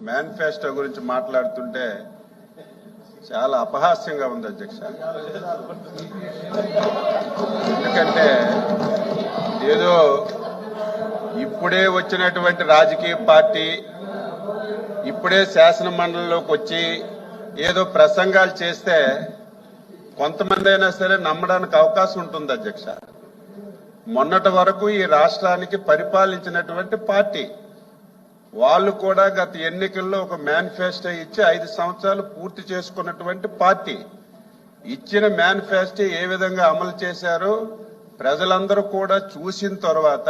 Manifesto గురించి మాట్లాడుతుంటే చాలా అపహాస్యంగా ఉంది అధ్యక్ష. ఎందుకంటే ఏదో ఇప్పుడే వచ్చినటువంటి రాజకీయ పార్టీ ఇప్పుడే శాసన మండలిలోకి వచ్చి ఏదో ప్రసంగాలు చేస్తే కొంతమంది అయినా సరే నమ్మడానికి అవకాశం ఉంటుంది అధ్యక్ష. మొన్నటి వరకు ఈ రాష్ట్రానికి పరిపాలించినటువంటి పార్టీ వాళ్ళు కూడా గత ఎన్నికల్లో ఒక మేనిఫెస్టో ఇచ్చి 5 సంవత్సరాలు పూర్తి చేసుకున్నటువంటి పార్టీ ఇచ్చిన మేనిఫెస్టో ఏ విధంగా అమలు చేశారో ప్రజలందరూ కూడా చూసిన తర్వాత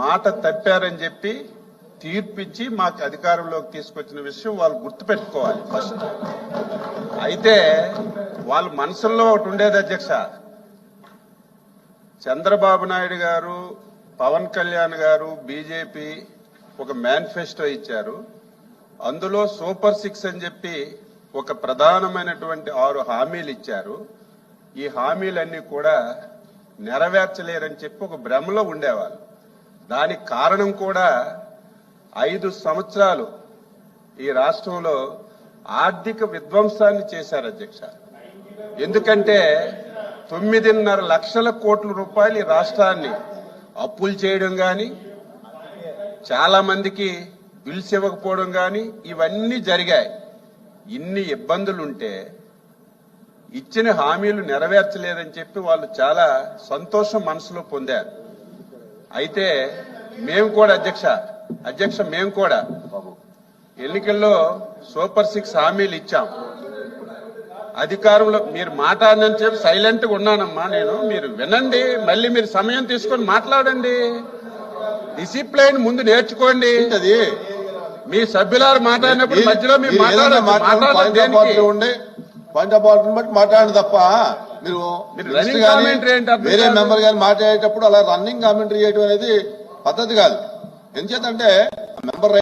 మాట తప్పారని చెప్పి తీర్పిచ్చి మాకు అధికారంలోకి తీసుకొచ్చిన విషయం వాళ్ళు గుర్తుపెట్టుకోవాలి ఫస్ట్. అయితే వాళ్ళ మనసుల్లో ఒకటి ఉండేది అధ్యక్ష, చంద్రబాబు నాయుడు గారు, పవన్ కళ్యాణ్ గారు, బీజేపీ ఒక మేనిఫెస్టో ఇచ్చారు. అందులో సూపర్ 6 అని చెప్పి ఒక ప్రధానమైనటువంటి 6 హామీలు ఇచ్చారు. ఈ హామీలన్నీ కూడా నెరవేర్చలేరని చెప్పి ఒక భ్రమలో ఉండేవాళ్ళు. దానికి కారణం కూడా 5 సంవత్సరాలు ఈ రాష్ట్రంలో ఆర్థిక విధ్వంసాన్ని చేశారు అధ్యక్ష. ఎందుకంటే 9.5 లక్షల కోట్ల రూపాయలు ఈ రాష్ట్రాన్ని అప్పులు చేయడం గాని, చాలా మందికి బిల్స్ ఇవ్వకపోవడం గాని ఇవన్నీ జరిగాయి. ఇన్ని ఇబ్బందులుంటే ఇచ్చిన హామీలు నెరవేర్చలేదని చెప్పి వాళ్ళు చాలా సంతోషం మనసులో పొందారు. అయితే మేము కూడా అధ్యక్ష మేము కూడా ఎన్నికల్లో సూపర్ 6 హామీలు ఇచ్చాం. అధికారంలో మీరు మాట్లాడనని చెప్పి సైలెంట్ గా ఉన్నానమ్మా నేను. మీరు వినండి, మళ్ళీ మీరు సమయం తీసుకొని మాట్లాడండి. డిసిప్లైన్ ముందు నేర్చుకోండి. అది మీ సభ్యులారు మాట్లాడినప్పుడు మధ్యలో మీరు మాట్లాడండి తప్ప మీరు వేరే మెంబర్ గారు మాట్లాడేటప్పుడు అలా రన్నింగ్ కామెంటరీ చేయడం అనేది పద్ధతి కాదు. ఎందుచేతంటే మెంబర్